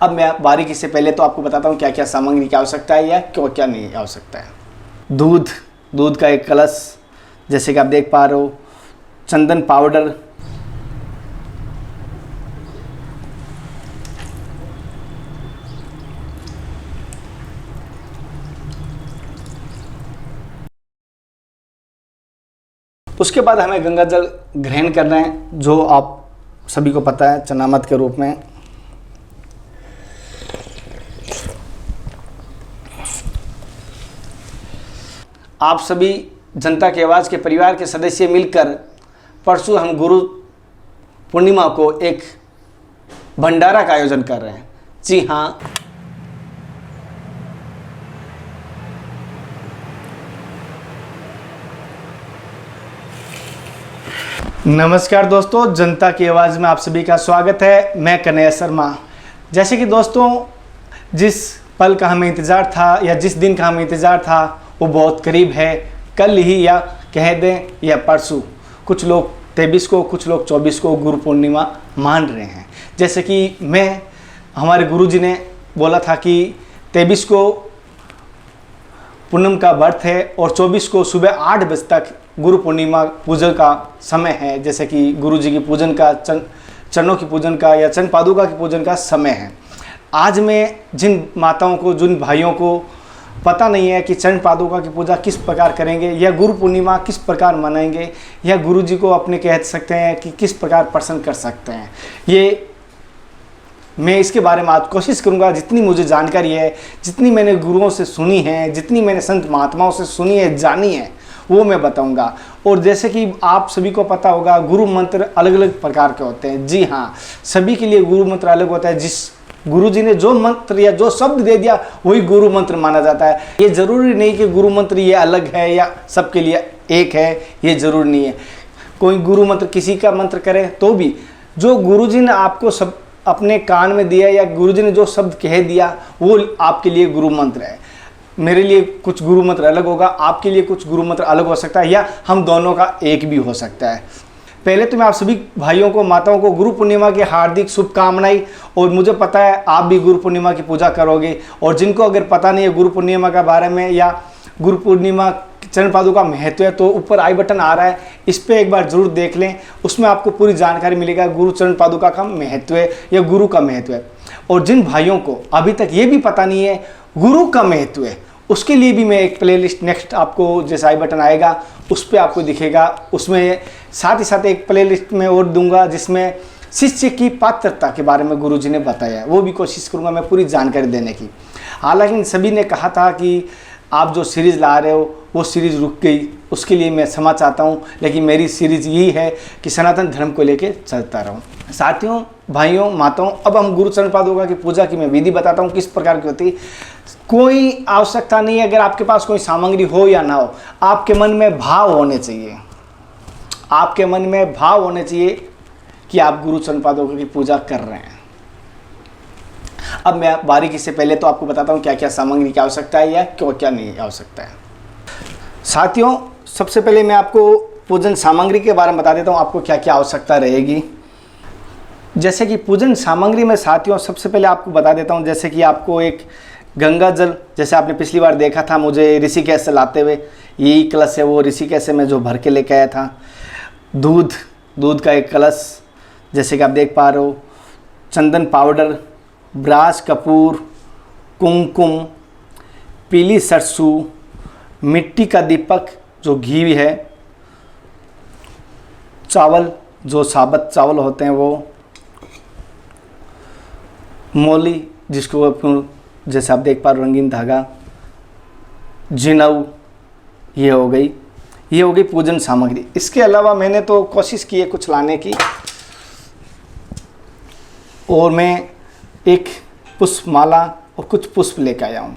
अब मैं बारीकी से पहले तो आपको बताता हूँ क्या क्या सामग्री की आवश्यकता है या क्या क्या नहीं आवश्यकता है। दूध का एक कलश, जैसे कि आप देख पा रहे हो, चंदन पाउडर, उसके बाद हमें गंगा जल ग्रहण करना है, जो आप सभी को पता है चनामत के रूप में। आप सभी जनता की आवाज़ के परिवार के सदस्य मिलकर परसों हम गुरु पूर्णिमा को एक भंडारा का आयोजन कर रहे हैं। जी हाँ, नमस्कार दोस्तों, जनता की आवाज़ में आप सभी का स्वागत है। मैं कन्हैया शर्मा। जैसे कि दोस्तों, जिस पल का हमें इंतज़ार था या जिस दिन का हमें इंतज़ार था वो बहुत करीब है। कल ही या कह दें या परसों, कुछ लोग 23 को, कुछ लोग 24 को गुरु पूर्णिमा मान रहे हैं। जैसे कि हमारे गुरुजी ने बोला था कि 23 को पूनम का व्रत है और 24 को सुबह 8 बजे तक गुरु पूर्णिमा पूजन का समय है। जैसे कि गुरु जी की पूजन का, चरणों की पूजन का या चरण पादुका की पूजन का समय है। आज मैं जिन माताओं को, जिन भाइयों को पता नहीं है कि चरण पादुका की पूजा किस प्रकार करेंगे या गुरु पूर्णिमा किस प्रकार मनाएंगे या गुरु जी को अपने कह सकते हैं कि किस प्रकार प्रसन्न कर सकते हैं, ये मैं इसके बारे में आज कोशिश करूंगा। जितनी मुझे जानकारी है, जितनी मैंने गुरुओं से सुनी है, जितनी मैंने संत महात्माओं से सुनी है, जानी है, वो मैं बताऊंगा। और जैसे कि आप सभी को पता होगा, गुरु मंत्र अलग अलग प्रकार के होते हैं। जी हाँ, सभी के लिए गुरु मंत्र अलग होता है। जिस गुरु जी ने जो मंत्र या जो शब्द दे दिया वही गुरु मंत्र माना जाता है। ये ज़रूरी नहीं कि गुरु मंत्र ये अलग है या सबके लिए एक है, ये ज़रूरी नहीं है। कोई गुरु मंत्र किसी का मंत्र करे तो भी जो गुरु जी ने आपको सब अपने कान में दिया या गुरु जी ने जो शब्द कह दिया वो आपके लिए गुरु मंत्र है। मेरे लिए कुछ गुरु मंत्र अलग होगा, आपके लिए कुछ गुरु मंत्र अलग हो सकता है या हम दोनों का एक भी हो सकता है। पहले तो मैं आप सभी भाइयों को, माताओं को गुरु पूर्णिमा की हार्दिक शुभकामनाएं। और मुझे पता है आप भी गुरु पूर्णिमा की पूजा करोगे। और जिनको अगर पता नहीं है गुरु पूर्णिमा के बारे में या गुरु पूर्णिमा चरण पादुका का महत्व है, तो ऊपर आई बटन आ रहा है, इस पर एक बार जरूर देख लें। उसमें आपको पूरी जानकारी मिलेगा गुरु चरण पादुका का महत्व है या गुरु का महत्व है। और जिन भाइयों को अभी तक ये भी पता नहीं है गुरु का महत्व है, उसके लिए भी मैं एक प्लेलिस्ट नेक्स्ट आपको जैसे आई बटन आएगा उस पर आपको दिखेगा। उसमें साथ ही साथ एक प्लेलिस्ट में और दूंगा जिसमें शिष्य की पात्रता के बारे में गुरुजी ने बताया है। वो भी कोशिश करूंगा मैं पूरी जानकारी देने की। हालांकि इन सभी ने कहा था कि आप जो सीरीज़ ला रहे हो वो सीरीज़ रुक गई, उसके लिए मैं क्षमा चाहता हूँ। लेकिन मेरी सीरीज़ यही है कि सनातन धर्म को लेके चलता रहूँ। साथियों, भाइयों, माताओं, अब हम गुरु चरण पादुका की पूजा की मैं विधि बताता हूँ किस प्रकार की होती है। कोई आवश्यकता नहीं है, अगर आपके पास कोई सामग्री हो या ना हो, आपके मन में भाव होने चाहिए। आपके मन में भाव होने चाहिए कि आप गुरु चरण पादुका की पूजा कर रहे हैं। अब मैं बारीकी से पहले तो आपको बताता हूँ क्या क्या सामग्री की आवश्यकता है या क्या क्या नहीं आवश्यकता है। साथियों, सबसे पहले मैं आपको पूजन सामग्री के बारे में बता देता हूँ आपको क्या क्या आवश्यकता रहेगी। जैसे कि पूजन सामग्री में साथियों सबसे पहले आपको बता देता हूँ, जैसे कि आपको एक गंगा जल, जैसे आपने पिछली बार देखा था मुझे ऋषिकेश से लाते हुए, यही कलश है वो ऋषिकेश से मैं जो भर के लेके आया था। दूध का एक कलश, जैसे कि आप देख पा रहे हो, चंदन पाउडर, ब्रास कपूर, कुमकुम, पीली सरसों, मिट्टी का दीपक जो घी है, चावल जो साबुत चावल होते हैं वो, मौली जिसको जैसे आप देख पा रहे हो रंगीन धागा, जिनऊ, ये हो गई पूजन सामग्री। इसके अलावा मैंने तो कोशिश की है कुछ लाने की, और मैं एक पुष्प माला और कुछ पुष्प लेकर आया हूँ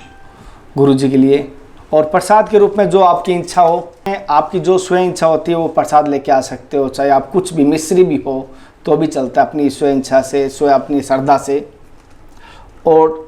गुरु जी के लिए। और प्रसाद के रूप में जो आपकी इच्छा हो, आपकी जो स्वयं इच्छा होती है वो प्रसाद लेके आ सकते हो। चाहे आप कुछ भी मिश्री भी हो तो भी चलता है, अपनी स्वयं इच्छा से, स्वयं अपनी श्रद्धा से। और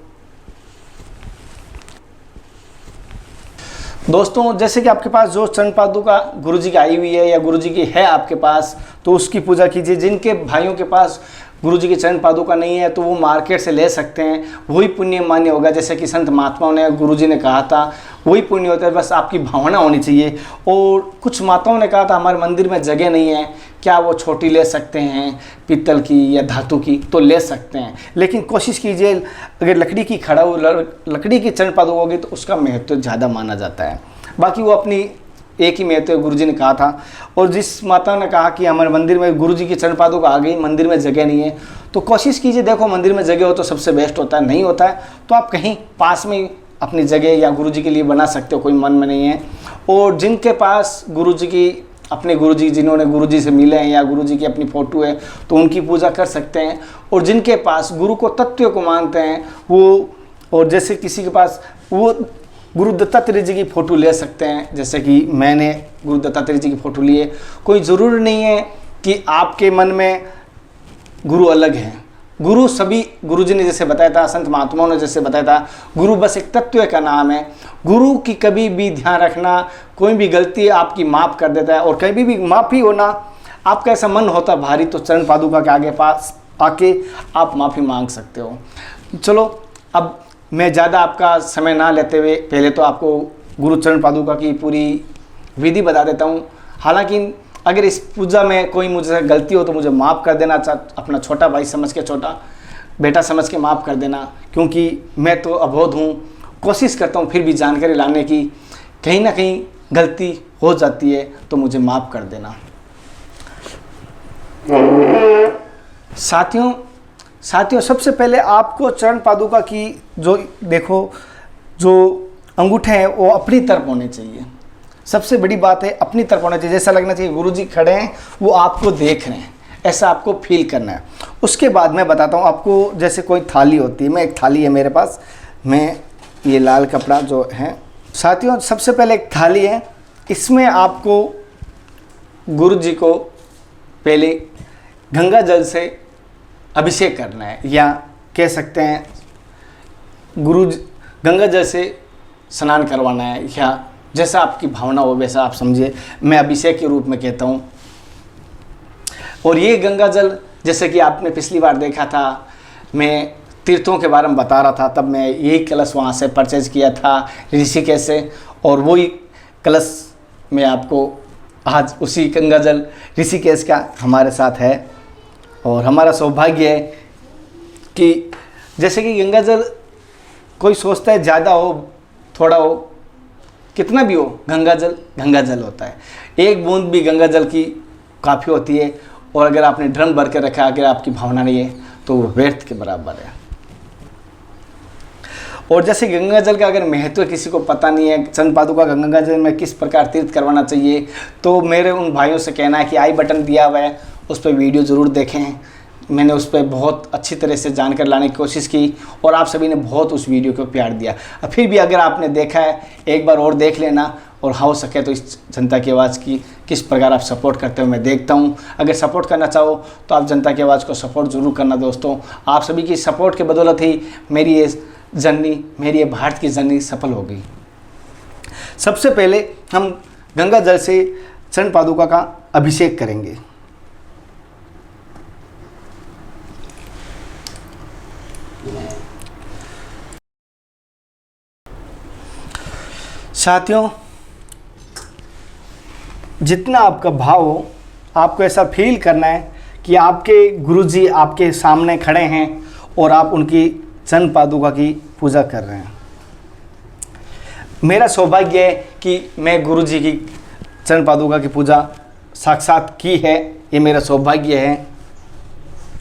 दोस्तों, जैसे कि आपके पास जो चरण पादुका गुरु जी की आई हुई है या गुरु जी की है आपके पास, तो उसकी पूजा कीजिए। जिनके भाइयों के पास गुरु जी की चरण पादुका नहीं है तो वो मार्केट से ले सकते हैं, वही पुण्य मान्य होगा। जैसे कि संत महात्माओं ने, गुरु जी ने कहा था, वही पुण्य होता है, बस आपकी भावना होनी चाहिए। और कुछ माताओं ने कहा था हमारे मंदिर में जगह नहीं है, क्या वो छोटी ले सकते हैं पीतल की या धातु की? तो ले सकते हैं, लेकिन कोशिश कीजिए अगर लकड़ी की खड़ा हो, लकड़ी की चरण पादुका होगी तो उसका महत्व ज़्यादा माना जाता है। बाकी वो अपनी एक ही महत्व गुरु जी ने कहा था। और जिस माता ने कहा कि हमारे मंदिर में गुरु जी की चरण पादुका आ गई, मंदिर में जगह नहीं है, तो कोशिश कीजिए, देखो मंदिर में जगह हो तो सबसे बेस्ट होता है, नहीं होता है तो आप कहीं पास में अपनी जगह या गुरु जी के लिए बना सकते हो, कोई मन में नहीं है। और जिनके पास गुरु जी की, अपने गुरु जी जिन्होंने गुरु जी से मिले हैं या गुरु जी की अपनी फ़ोटो है तो उनकी पूजा कर सकते हैं। और जिनके पास गुरु को तत्व को मानते हैं वो, और जैसे किसी के पास वो गुरु दत्तात्रेय जी की फ़ोटो ले सकते हैं, जैसे कि मैंने गुरु दत्तात्रेय जी की फ़ोटो लिए। कोई ज़रूरी नहीं है कि आपके मन में गुरु अलग हैं, गुरु सभी, गुरु जी ने जैसे बताया था, संत महात्माओं ने जैसे बताया था, गुरु बस एक तत्व का नाम है। गुरु की कभी भी ध्यान रखना, कोई भी गलती आपकी माफ़ कर देता है। और कभी भी माफ़ी होना, आपका ऐसा मन होता भारी तो चरण पादुका के आगे पास आके आप माफ़ी मांग सकते हो। चलो अब मैं ज़्यादा आपका समय ना लेते हुए पहले तो आपको गुरु चरण पादुका की पूरी विधि बता देता हूँ। हालांकि अगर इस पूजा में कोई मुझसे गलती हो तो मुझे माफ़ कर देना, अपना छोटा भाई समझ के, छोटा बेटा समझ के माफ़ कर देना, क्योंकि मैं तो अबोध हूँ। कोशिश करता हूँ फिर भी जानकारी लाने की, कहीं ना कहीं गलती हो जाती है तो मुझे माफ़ कर देना। साथियों सबसे पहले आपको चरण पादुका की जो देखो, जो अंगूठे हैं वो अपनी तरफ होने चाहिए। सबसे बड़ी बात है अपनी तरफ होना चाहिए, जैसा लगना चाहिए गुरु जी खड़े हैं, वो आपको देख रहे हैं, ऐसा आपको फील करना है। उसके बाद मैं बताता हूँ आपको, जैसे कोई थाली होती है, मैं एक थाली है मेरे पास, मैं ये लाल कपड़ा जो है, साथियों सबसे पहले एक थाली है, इसमें आपको गुरु जी को पहले गंगा जल से अभिषेक करना है, या कह सकते हैं गंगा जल से स्नान करवाना है, या जैसा आपकी भावना हो वैसा आप समझिए, मैं अभिषेक के रूप में कहता हूँ। और ये गंगा जल, जैसे कि आपने पिछली बार देखा था, मैं तीर्थों के बारे में बता रहा था, तब मैं यही कलश वहाँ से परचेज किया था ऋषिकेश से, और वही कलश में आपको आज उसी गंगा जल ऋषिकेश का हमारे साथ है। और हमारा सौभाग्य है कि जैसे कि गंगा जल कोई सोचता है ज़्यादा हो, थोड़ा हो, कितना भी हो, गंगा जल होता है। एक बूंद भी गंगा जल की काफ़ी होती है। और अगर आपने ड्रम भर के रखा, अगर आपकी भावना नहीं है तो वो व्यर्थ के बराबर है। और जैसे गंगा जल का अगर महत्व किसी को पता नहीं है, चरण पादुका गंगा जल में किस प्रकार तीर्थ करवाना चाहिए, तो मेरे उन भाइयों से कहना है कि आई बटन दिया हुआ है, उस पर वीडियो ज़रूर देखें। मैंने उस पर बहुत अच्छी तरह से जानकारी लाने की कोशिश की और आप सभी ने बहुत उस वीडियो को प्यार दिया। अब फिर भी अगर आपने देखा है, एक बार और देख लेना, और हो सके तो इस जनता की आवाज़ की किस प्रकार आप सपोर्ट करते हो मैं देखता हूँ। अगर सपोर्ट करना चाहो तो आप जनता की आवाज़ को सपोर्ट ज़रूर करना दोस्तों। आप सभी की सपोर्ट के बदौलत ही मेरी ये जर्नी, मेरी ये भारत की जर्नी सफल हो गई। सबसे पहले हम गंगा जल से चरण पादुका का अभिषेक करेंगे। साथियों, जितना आपका भाव हो, आपको ऐसा फील करना है कि आपके गुरुजी आपके सामने खड़े हैं और आप उनकी चरण पादुका की पूजा कर रहे हैं। मेरा सौभाग्य है कि मैं गुरुजी की चरण पादुका की पूजा साक्षात की है, ये मेरा सौभाग्य है।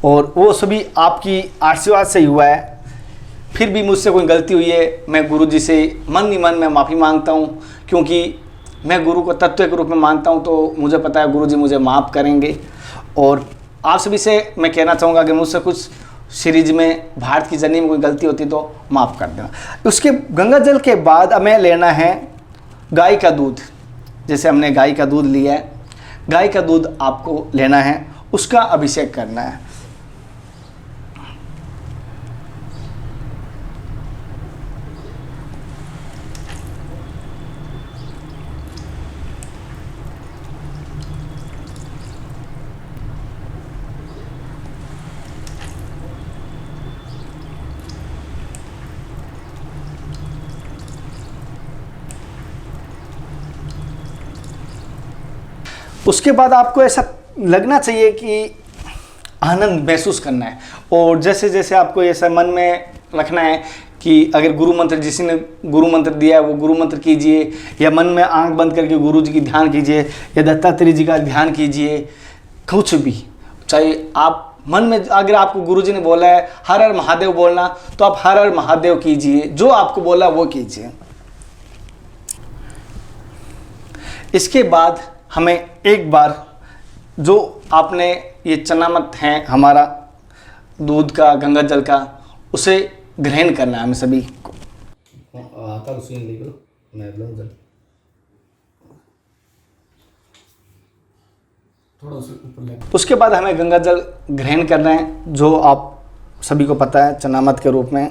और वो सभी आपकी आशीर्वाद से ही हुआ है। फिर भी मुझसे कोई गलती हुई है, मैं गुरुजी से मन ही मन में माफ़ी मांगता हूँ, क्योंकि मैं गुरु को तत्व के रूप में मानता हूँ, तो मुझे पता है गुरुजी मुझे माफ़ करेंगे। और आप सभी से मैं कहना चाहूँगा कि मुझसे कुछ सीरीज में भारत की जर्नी में कोई गलती होती तो माफ़ कर देना। उसके गंगा जल के बाद हमें लेना है गाय का दूध। जैसे हमने गाय का दूध लिया है, गाय का दूध आपको लेना है, उसका अभिषेक करना है। उसके बाद आपको ऐसा लगना चाहिए कि आनंद महसूस करना है, और जैसे जैसे आपको ऐसा मन में रखना है कि अगर गुरु मंत्र, जिसी ने गुरु मंत्र दिया है वो गुरु मंत्र कीजिए, या मन में आंख बंद करके गुरु जी की ध्यान कीजिए, या दत्तात्रेय जी का ध्यान कीजिए, कुछ भी। चाहे आप मन में, अगर आपको गुरु जी ने बोला है हर हर महादेव बोलना, तो आप हर हर महादेव कीजिए, जो आपको बोला वो कीजिए। इसके बाद हमें एक बार जो आपने ये चनामत है हमारा दूध का, गंगा जल का, उसे ग्रहण करना है हमें सभी को। उसके बाद हमें गंगा जल ग्रहण करना है, जो आप सभी को पता है चनामत के रूप में।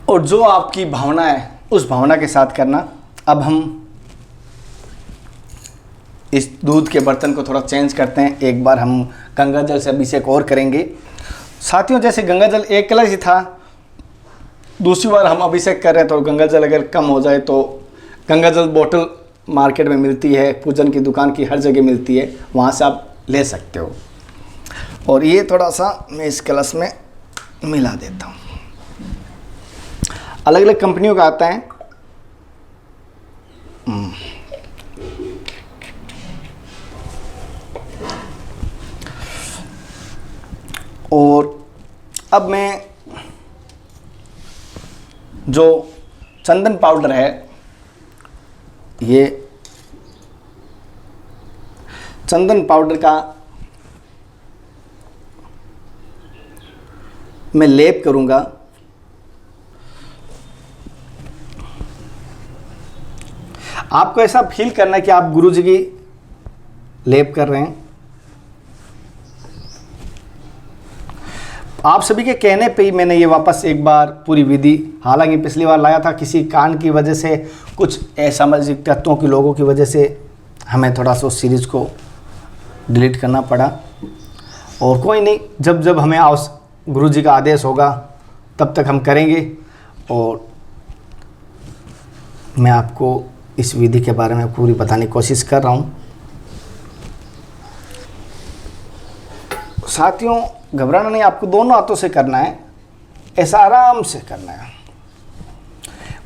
और जो आपकी भावना है उस भावना के साथ करना। अब हम इस दूध के बर्तन को थोड़ा चेंज करते हैं, एक बार हम गंगा जल से अभिषेक और करेंगे। साथियों, जैसे गंगा जल एक कलश ही था, दूसरी बार हम अभिषेक कर रहे हैं, तो गंगा जल अगर कम हो जाए तो गंगा जल बोतल मार्केट में मिलती है, पूजन की दुकान की हर जगह मिलती है, वहाँ से आप ले सकते हो। और ये थोड़ा सा मैं इस कलश में मिला देता हूँ। अलग अलग कंपनियों का आता है। और अब मैं जो चंदन पाउडर है, ये चंदन पाउडर का मैं लेप करूंगा। आपको ऐसा फील करना है कि आप गुरु जी की लेप कर रहे हैं। आप सभी के कहने पे ही मैंने ये वापस एक बार पूरी विधि, हालांकि पिछली बार लाया था, किसी कारण की वजह से, कुछ असामाजिक तत्वों के लोगों की वजह से हमें थोड़ा सा उस सीरीज़ को डिलीट करना पड़ा। और कोई नहीं, जब जब हमें गुरु जी का आदेश होगा तब तक हम करेंगे। और मैं आपको इस विधि के बारे में पूरी बताने की कोशिश कर रहा हूँ। साथियों, घबराना नहीं, आपको दोनों हाथों से करना है, ऐसा आराम से करना है।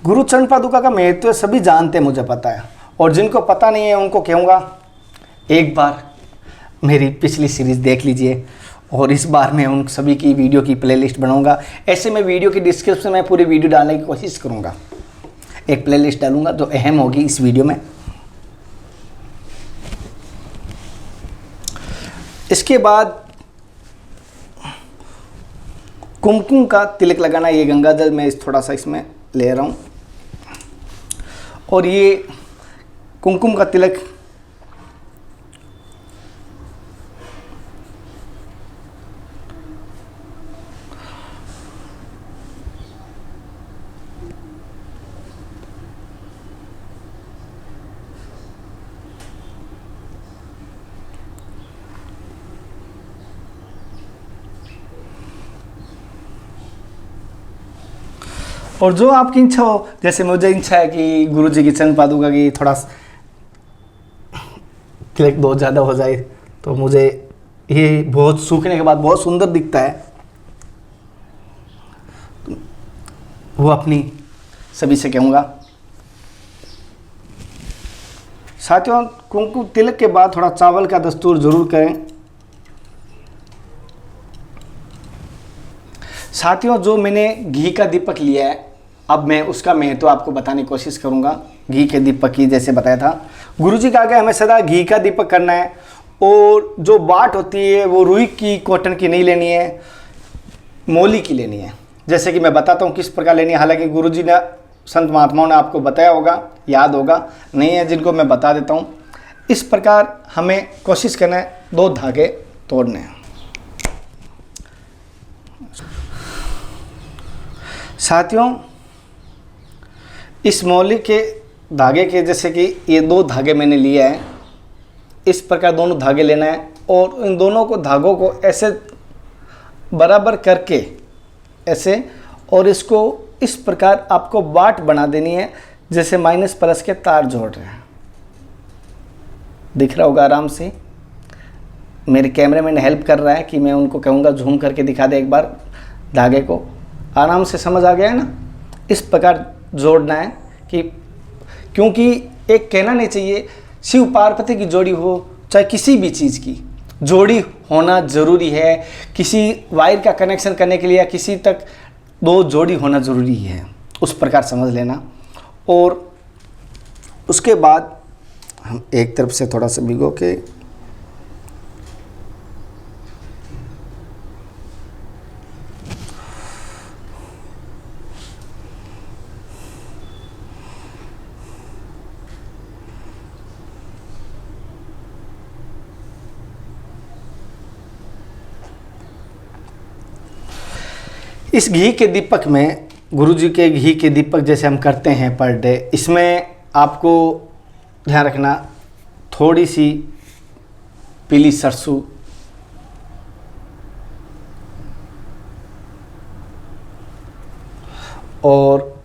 गुरु चरण पादुका का महत्व सभी जानते हैं, मुझे पता है, और जिनको पता नहीं है उनको कहूँगा एक बार मेरी पिछली सीरीज़ देख लीजिए। और इस बार मैं उन सभी की वीडियो की प्लेलिस्ट बनाऊंगा। ऐसे में वीडियो की डिस्क्रिप्शन में पूरी वीडियो डालने की कोशिश करूँगा, एक प्लेलिस्ट डालूंगा जो अहम होगी इस वीडियो में। इसके बाद कुमकुम का तिलक लगाना। ये गंगा जल मैं थोड़ा सा इसमें ले रहा हूँ, और ये कुमकुम का तिलक और जो आपकी इच्छा हो, जैसे मुझे इच्छा है कि गुरु जी की चरण पादुका की थोड़ा तिलक बहुत ज़्यादा हो जाए, तो मुझे ये बहुत सूखने के बाद बहुत सुंदर दिखता है, वो अपनी सभी से कहूँगा। साथियों, कुमकुम तिलक के बाद थोड़ा चावल का दस्तूर जरूर करें। साथियों, जो मैंने घी का दीपक लिया है, अब मैं उसका महत्व आपको बताने की कोशिश करूंगा। घी के दीपक की जैसे बताया था, गुरुजी का आगे हमें सदा घी का दीपक करना है। और जो बाट होती है वो रुई की, कॉटन की नहीं लेनी है, मोली की लेनी है। जैसे कि मैं बताता हूँ किस प्रकार लेनी है। हालांकि गुरुजी ने, संत महात्माओं ने आपको बताया होगा, याद होगा, नहीं है जिनको मैं बता देता हूँ। इस प्रकार हमें कोशिश करना है 2 धागे तोड़ने हैं। साथियों, इस मौली के धागे के, जैसे कि ये 2 धागे मैंने लिया है, इस प्रकार दोनों धागे लेना है। और इन दोनों को, धागों को ऐसे बराबर करके ऐसे, और इसको इस प्रकार आपको वाट बना देनी है, जैसे माइनस प्लस के तार जोड़ रहे हैं। दिख रहा होगा आराम से। मेरे कैमरामैन हेल्प कर रहा है कि मैं उनको कहूँगा झूम करके दिखा दे एक बार धागे को। आराम से समझ आ गया है ना। इस प्रकार जोड़ना है कि क्योंकि एक कहना नहीं चाहिए शिव पार्वती की जोड़ी हो चाहे किसी भी चीज़ की जोड़ी होना ज़रूरी है। किसी वायर का कनेक्शन करने के लिए या किसी तक दो जोड़ी होना ज़रूरी है, उस प्रकार समझ लेना। और उसके बाद हम एक तरफ से थोड़ा सा भिगो के इस घी के दीपक में, गुरुजी के घी के दीपक जैसे हम करते हैं पर डे, इसमें आपको ध्यान रखना थोड़ी सी पीली सरसों, और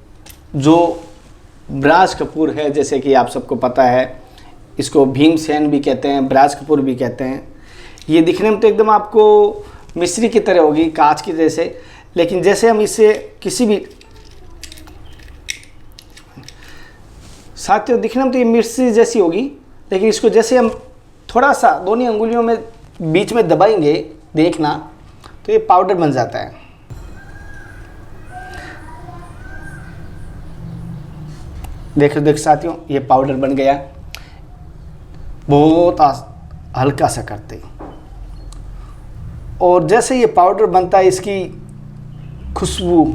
जो ब्राज कपूर है, जैसे कि आप सबको पता है इसको भीमसेन भी कहते हैं, ब्राज कपूर भी कहते हैं। ये दिखने में तो एकदम आपको मिश्री की तरह होगी, कांच की जैसे, लेकिन जैसे हम इसे किसी भी साथियों दिखने में तो ये मिर्ची जैसी होगी, लेकिन इसको जैसे हम थोड़ा सा दोनों अंगुलियों में बीच में दबाएंगे देखना तो ये पाउडर बन जाता है। देखो साथियों, ये पाउडर बन गया। बहुत हल्का सा करते, और जैसे ये पाउडर बनता है इसकी खुशबू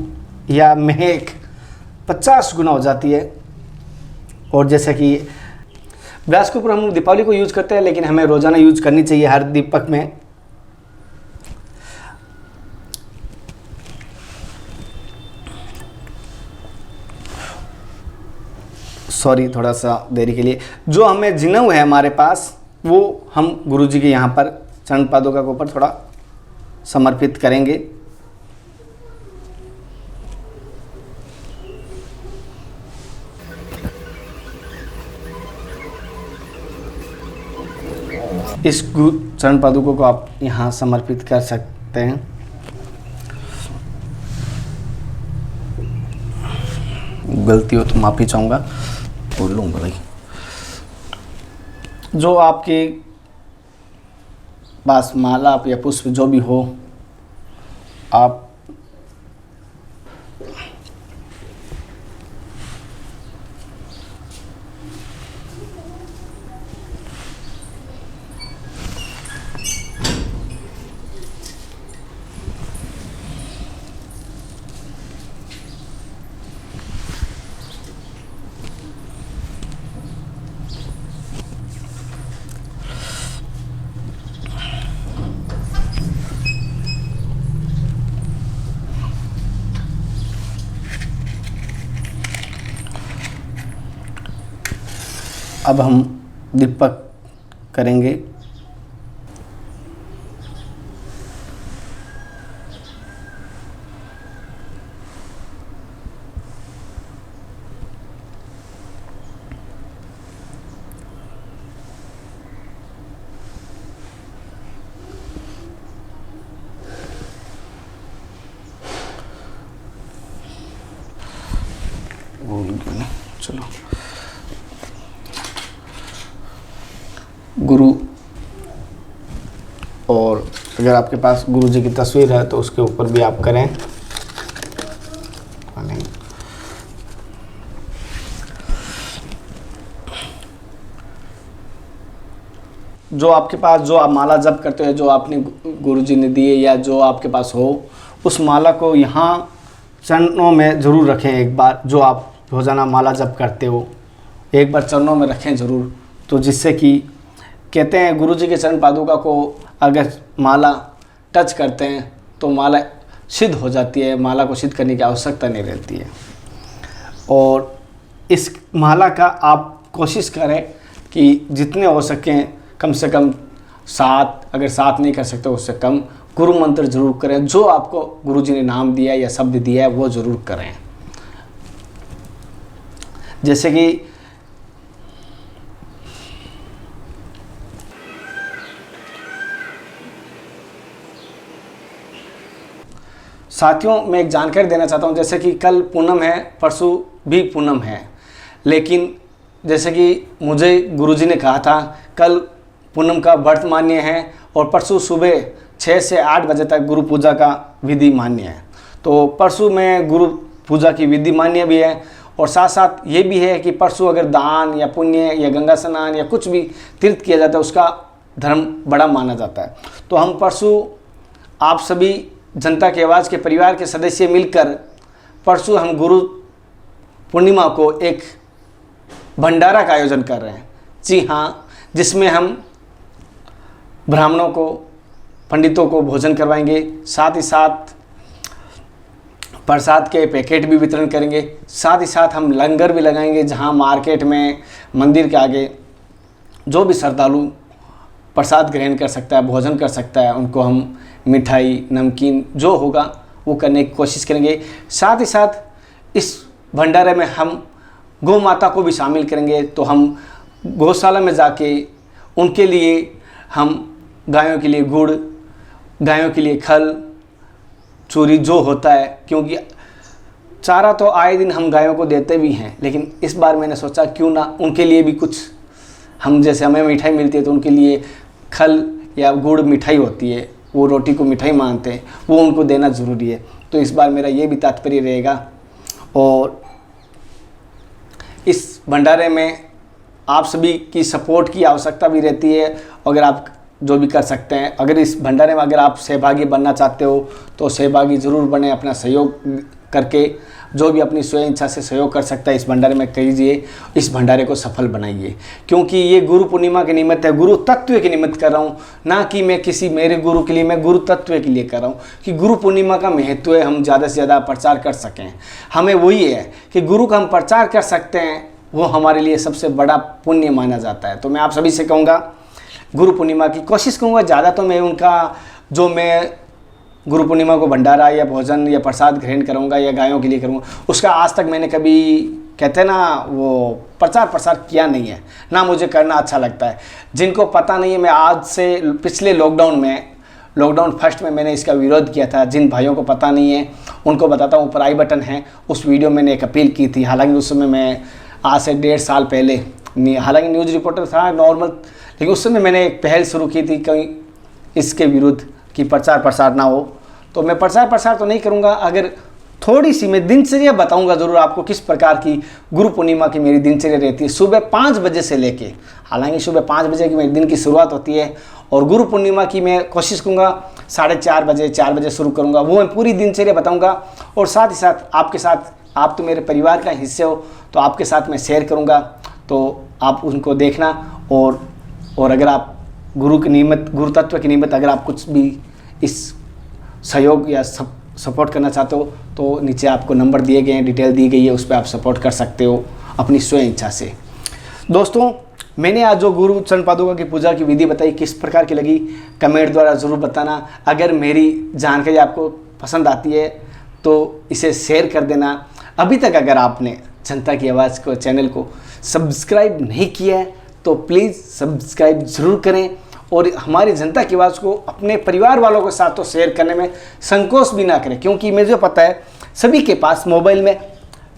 या महक 50 गुना हो जाती है। और जैसे कि ब्रास के ऊपर हम दीपावली को यूज़ करते हैं, लेकिन हमें रोज़ाना यूज़ करनी चाहिए हर दीपक में। सॉरी थोड़ा सा देरी के लिए। जो हमें जिनव है हमारे पास, वो हम गुरुजी के यहाँ पर चरण पादुका के ऊपर थोड़ा समर्पित करेंगे। इस चरण पादुकों को आप यहाँ समर्पित कर सकते हैं। गलती हो तो माफ़ी चाहूँगा, बोल लूँगा भाई। जो आपके पास माला या पुष्प जो भी हो, आप अब हम दीपक करेंगे। चलो गुरु, और अगर आपके पास गुरु जी की तस्वीर है तो उसके ऊपर भी आप करें। जो आपके पास, जो आप माला जप करते हो, जो आपने गुरु जी ने दिए या जो आपके पास हो, उस माला को यहाँ चरणों में ज़रूर रखें एक बार। जो आप रोज़ाना माला जप करते हो एक बार चरणों में रखें ज़रूर, तो जिससे कि कहते हैं गुरु जी के चरण पादुका को अगर माला टच करते हैं तो माला सिद्ध हो जाती है, माला को सिद्ध करने की आवश्यकता नहीं रहती है। और इस माला का आप कोशिश करें कि जितने हो सकें कम से कम 7, अगर 7 नहीं कर सकते उससे कम गुरु मंत्र जरूर करें, जो आपको गुरुजी ने नाम दिया है या शब्द दिया है वो जरूर करें। जैसे कि साथियों, मैं एक जानकारी देना चाहता हूँ, जैसे कि कल पूनम है, परसों भी पूनम है, लेकिन जैसे कि मुझे गुरुजी ने कहा था कल पूनम का व्रत मान्य है और परसों सुबह 6 से 8 बजे तक गुरु पूजा का विधि मान्य है। तो परसों में गुरु पूजा की विधि मान्य भी है और साथ साथ ये भी है कि परसों अगर दान या पुण्य या गंगा स्नान या कुछ भी तीर्थ किया जाता है उसका धर्म बड़ा माना जाता है। तो हम परसों आप सभी जनता की आवाज़ के परिवार के सदस्य मिलकर परसों हम गुरु पूर्णिमा को एक भंडारा का आयोजन कर रहे हैं। जी हाँ, जिसमें हम ब्राह्मणों को, पंडितों को भोजन करवाएंगे, साथ ही साथ प्रसाद के पैकेट भी वितरण करेंगे, साथ ही साथ हम लंगर भी लगाएंगे, जहाँ मार्केट में, मंदिर के आगे जो भी श्रद्धालु प्रसाद ग्रहण कर सकता है, भोजन कर सकता है, उनको हम मिठाई, नमकीन जो होगा वो करने की कोशिश करेंगे। साथ ही साथ इस भंडारे में हम गौ माता को भी शामिल करेंगे। तो हम गौशाला में जाके उनके लिए हम गायों के लिए गुड़, गायों के लिए खल, चूरी जो होता है, क्योंकि चारा तो आए दिन हम गायों को देते भी हैं, लेकिन इस बार मैंने सोचा क्यों ना उनके लिए भी कुछ, हम जैसे हमें मिठाई मिलती है तो उनके लिए खल या गुड़ मिठाई होती है, वो रोटी को मिठाई मानते हैं, वो उनको देना ज़रूरी है। तो इस बार मेरा ये भी तात्पर्य रहेगा। और इस भंडारे में आप सभी की सपोर्ट की आवश्यकता भी रहती है। अगर आप जो भी कर सकते हैं, अगर इस भंडारे में अगर आप सहभागी बनना चाहते हो तो सहभागी ज़रूर बने, अपना सहयोग करके जो भी अपनी स्वयं इच्छा से सहयोग कर सकता है इस भंडारे में कीजिए, इस भंडारे को सफल बनाइए। क्योंकि ये गुरु पूर्णिमा के निमित्त है, गुरु तत्व के निमित्त कर रहा हूँ, ना कि मैं किसी मेरे गुरु के लिए, मैं गुरु तत्व के लिए कर रहा हूँ कि गुरु पूर्णिमा का महत्व है, हम ज़्यादा से ज़्यादा प्रचार कर सकें। हमें वही है कि गुरु का हम प्रचार कर सकते हैं, वो हमारे लिए सबसे बड़ा पुण्य माना जाता है। तो मैं आप सभी से कहूँगा गुरु पूर्णिमा की कोशिश करूँगा ज़्यादा, तो मैं उनका जो मैं गुरु पूर्णिमा को भंडारा या भोजन या प्रसाद ग्रहण करूँगा या गायों के लिए करूँगा, उसका आज तक मैंने कभी, कहते हैं ना, वो प्रचार प्रसार किया नहीं है, ना मुझे करना अच्छा लगता है। जिनको पता नहीं है, मैं आज से पिछले लॉकडाउन फर्स्ट में मैंने इसका विरोध किया था। जिन भाइयों को पता नहीं है उनको बताता हूँ, ऊपर आई बटन है, उस वीडियो में मैंने एक अपील की थी। हालांकि उस समय मैं आज से 1.5 साल पहले, हालांकि न्यूज़ रिपोर्टर था नॉर्मल, लेकिन उस समय मैंने एक पहल शुरू की थी कहीं इसके विरुद्ध कि प्रचार प्रसार ना हो। तो मैं प्रचार प्रसार तो नहीं करूँगा, अगर थोड़ी सी मैं दिनचर्या बताऊँगा ज़रूर आपको, किस प्रकार की गुरु पूर्णिमा की मेरी दिनचर्या रहती है। सुबह 5 बजे से लेके, हालांकि सुबह 5 बजे की मेरे दिन की शुरुआत होती है, और गुरु पूर्णिमा की मैं कोशिश करूँगा 4:30 बजे, 4 बजे शुरू करूँगा। वो मैं पूरी दिनचर्या बताऊँगा और साथ ही साथ आपके साथ, आप तो मेरे परिवार का हिस्से हो, तो आपके साथ मैं शेयर करूँगा, तो आप उनको देखना। और अगर आप गुरु तत्व के निमित्त अगर आप कुछ भी इस सहयोग या सपोर्ट करना चाहते हो तो नीचे आपको नंबर दिए गए हैं, डिटेल दी गई है, उस पर आप सपोर्ट कर सकते हो अपनी स्वयं इच्छा से। दोस्तों, मैंने आज जो गुरु चरण पादुका की पूजा की विधि बताई, किस प्रकार की लगी कमेंट द्वारा ज़रूर बताना। अगर मेरी जानकारी आपको पसंद आती है तो इसे शेयर कर देना। अभी तक अगर आपने जनता की आवाज़ को चैनल को सब्सक्राइब नहीं किया है तो प्लीज़ सब्सक्राइब ज़रूर करें, और हमारी जनता की आवाज़ को अपने परिवार वालों के साथ तो शेयर करने में संकोच भी ना करें, क्योंकि मुझे पता है सभी के पास मोबाइल में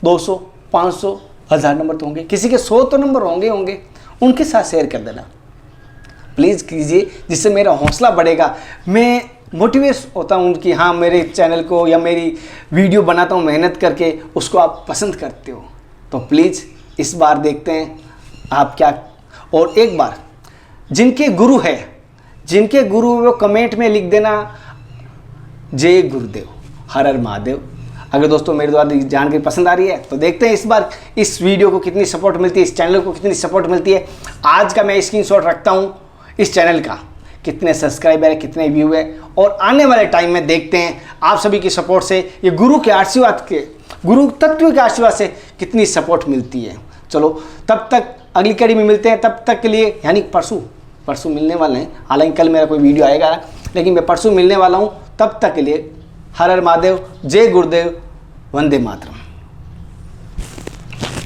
200, 500, 1000 नंबर तो होंगे, किसी के 100 तो नंबर होंगे, उनके साथ शेयर कर देना प्लीज़ कीजिए, जिससे मेरा हौसला बढ़ेगा। मैं मोटिवेट होता हूँ कि हाँ, मेरे चैनल को या मेरी वीडियो बनाता हूँ मेहनत करके, उसको आप पसंद करते हो। तो प्लीज़ इस बार देखते हैं आप क्या। और एक बार जिनके गुरु है, जिनके गुरु वो कमेंट में लिख देना जय गुरुदेव, हर हर महादेव। अगर दोस्तों मेरे द्वारा जानकारी पसंद आ रही है तो देखते हैं इस बार इस वीडियो को कितनी सपोर्ट मिलती है, इस चैनल को कितनी सपोर्ट मिलती है। आज का मैं स्क्रीनशॉट रखता हूँ इस चैनल का, कितने सब्सक्राइबर है, कितने व्यू है, और आने वाले टाइम में देखते हैं आप सभी की सपोर्ट से ये गुरु के आशीर्वाद के, गुरु तत्व के आशीर्वाद से कितनी सपोर्ट मिलती है। चलो, तब तक अगली कड़ी में मिलते हैं, तब तक के लिए, यानी परसों मिलने वाले हैं। हालांकि कल मेरा कोई वीडियो आएगा, लेकिन मैं परसों मिलने वाला हूँ। तब तक के लिए हर हर महादेव, जय गुरुदेव, वंदे मातरम।